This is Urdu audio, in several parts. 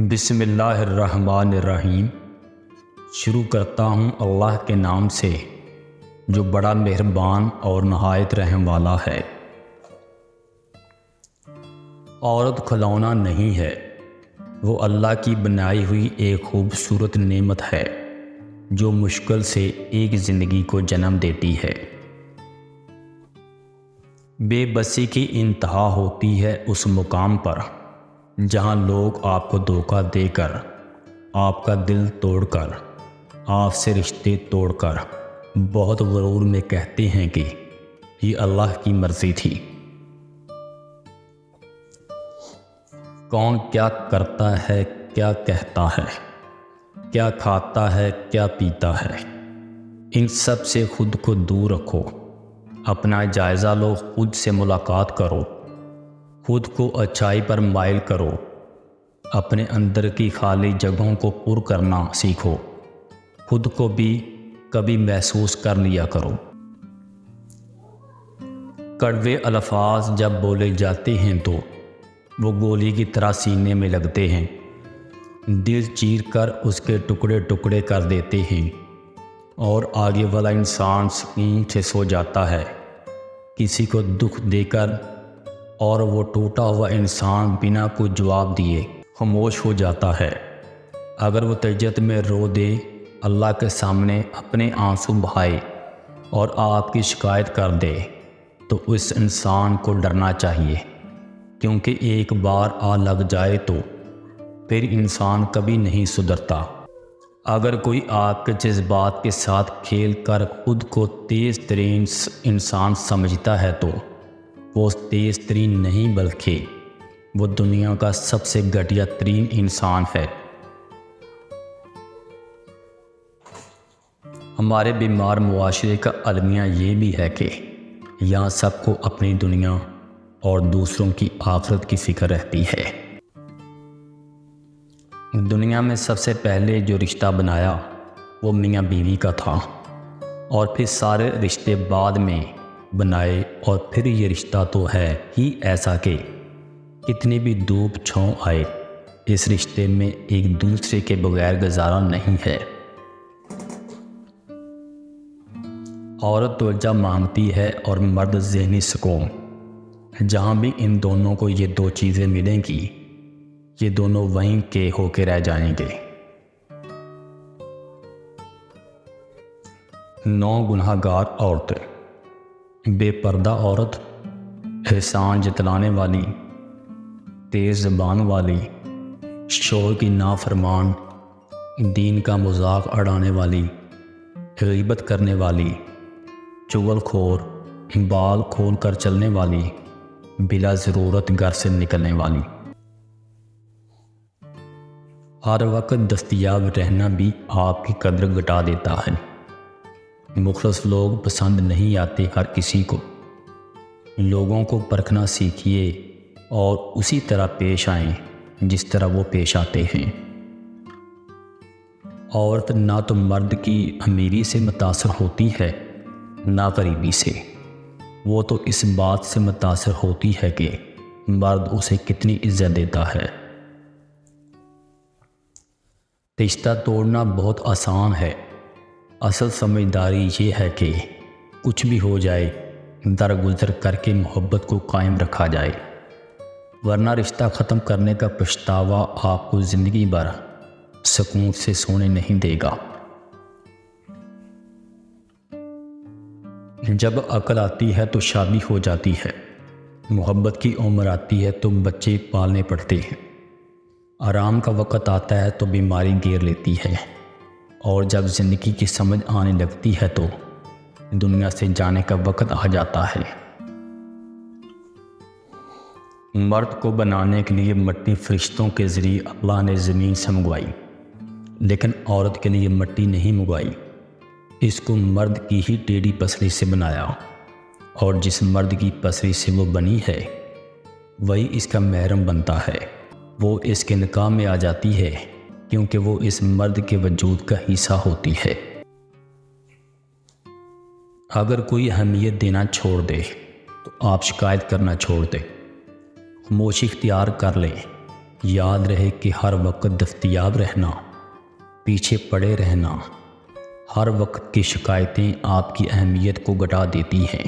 بسم اللہ الرحمن الرحیم۔ شروع کرتا ہوں اللہ کے نام سے جو بڑا مہربان اور نہایت رحم والا ہے۔ عورت کھلونا نہیں ہے، وہ اللہ کی بنائی ہوئی ایک خوبصورت نعمت ہے جو مشکل سے ایک زندگی کو جنم دیتی ہے۔ بے بسی کی انتہا ہوتی ہے اس مقام پر جہاں لوگ آپ کو دھوکہ دے کر، آپ کا دل توڑ کر، آپ سے رشتے توڑ کر بہت غرور میں کہتے ہیں کہ یہ اللہ کی مرضی تھی۔ کون کیا کرتا ہے، کیا کہتا ہے، کیا کھاتا ہے، کیا پیتا ہے، ان سب سے خود کو دور رکھو۔ اپنا جائزہ لو، خود سے ملاقات کرو، خود کو اچھائی پر مائل کرو، اپنے اندر کی خالی جگہوں کو پر کرنا سیکھو، خود کو بھی کبھی محسوس کر لیا کرو۔ کڑوے الفاظ جب بولے جاتے ہیں تو وہ گولی کی طرح سینے میں لگتے ہیں، دل چیر کر اس کے ٹکڑے ٹکڑے کر دیتے ہیں، اور آگے والا انسان سکون سے سو جاتا ہے کسی کو دکھ دے کر، اور وہ ٹوٹا ہوا انسان بنا کوئی جواب دیے خاموش ہو جاتا ہے۔ اگر وہ طیت میں رو دے، اللہ کے سامنے اپنے آنسو بہائے اور آپ کی شکایت کر دے، تو اس انسان کو ڈرنا چاہیے، کیونکہ ایک بار آ لگ جائے تو پھر انسان کبھی نہیں سدھرتا۔ اگر کوئی آپ کے جذبات کے ساتھ کھیل کر خود کو تیز ترین انسان سمجھتا ہے تو وہ تیز ترین نہیں بلکہ وہ دنیا کا سب سے گھٹیا ترین انسان ہے۔ ہمارے بیمار معاشرے کا المیہ یہ بھی ہے کہ یہاں سب کو اپنی دنیا اور دوسروں کی آخرت کی فکر رہتی ہے۔ دنیا میں سب سے پہلے جو رشتہ بنایا وہ میاں بیوی کا تھا، اور پھر سارے رشتے بعد میں بنائے، اور پھر یہ رشتہ تو ہے ہی ایسا کہ کتنی بھی دھوپ چھاؤں آئے اس رشتے میں ایک دوسرے کے بغیر گزارا نہیں ہے۔ عورت توجہ مانگتی ہے اور مرد ذہنی سکون۔ جہاں بھی ان دونوں کو یہ دو چیزیں ملیں گی، یہ دونوں وہیں کے ہو کے رہ جائیں گے۔ 9 گناہ گار عورتیں۔ بے پردہ عورت، احسان جتلانے والی، تیز زبان والی، شوہر کی نافرمان، دین کا مذاق اڑانے والی، غیبت کرنے والی، چغل خور، بال کھول کر چلنے والی، بلا ضرورت گھر سے نکلنے والی۔ ہر وقت دستیاب رہنا بھی آپ کی قدر گھٹا دیتا ہے۔ مخلص لوگ پسند نہیں آتے ہر کسی کو۔ لوگوں کو پرکھنا سیکھیے اور اسی طرح پیش آئیں جس طرح وہ پیش آتے ہیں۔ عورت نہ تو مرد کی امیری سے متاثر ہوتی ہے نہ غریبی سے، وہ تو اس بات سے متاثر ہوتی ہے کہ مرد اسے کتنی عزت دیتا ہے۔ رشتہ توڑنا بہت آسان ہے، اصل سمجھداری یہ ہے کہ کچھ بھی ہو جائے درگزر کر کے محبت کو قائم رکھا جائے، ورنہ رشتہ ختم کرنے کا پچھتاوا آپ کو زندگی بھر سکون سے سونے نہیں دے گا۔ جب عقل آتی ہے تو شادی ہو جاتی ہے، محبت کی عمر آتی ہے تو بچے پالنے پڑتے ہیں، آرام کا وقت آتا ہے تو بیماری گھیر لیتی ہے، اور جب زندگی کی سمجھ آنے لگتی ہے تو دنیا سے جانے کا وقت آ جاتا ہے۔ مرد کو بنانے کے لیے مٹی فرشتوں کے ذریعے اللہ نے زمین سے منگوائی، لیکن عورت کے لیے مٹی نہیں منگوائی، اس کو مرد کی ہی ٹیڑھی پسلی سے بنایا، اور جس مرد کی پسلی سے وہ بنی ہے وہی اس کا محرم بنتا ہے، وہ اس کے نکاح میں آ جاتی ہے کیونکہ وہ اس مرد کے وجود کا حصہ ہوتی ہے۔ اگر کوئی اہمیت دینا چھوڑ دے تو آپ شکایت کرنا چھوڑ دیں، خاموشی اختیار کر لیں یاد رہے کہ ہر وقت دستیاب رہنا، پیچھے پڑے رہنا، ہر وقت کی شکایتیں آپ کی اہمیت کو گھٹا دیتی ہیں۔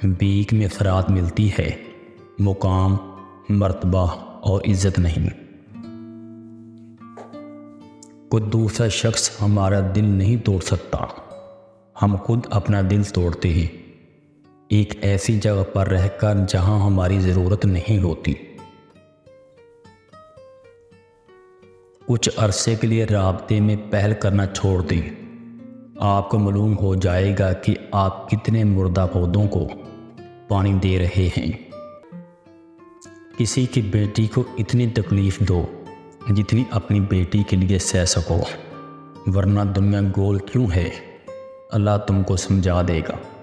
بھیک میں افراد ملتی ہے، مقام، مرتبہ اور عزت نہیں۔ کوئی دوسرا شخص ہمارا دل نہیں توڑ سکتا، ہم خود اپنا دل توڑتے ہیں، ایک ایسی جگہ پر رہ کر جہاں ہماری ضرورت نہیں ہوتی۔ کچھ عرصے کے لیے رابطے میں پہل کرنا چھوڑ دیں، آپ کو معلوم ہو جائے گا کہ آپ کتنے مردہ پودوں کو پانی دے رہے ہیں۔ کسی کی بیٹی کو اتنی تکلیف دو جتنی اپنی بیٹی کے لیے سہ سکو، ورنہ دنیا گول کیوں ہے؟ اللہ تم کو سمجھا دے گا۔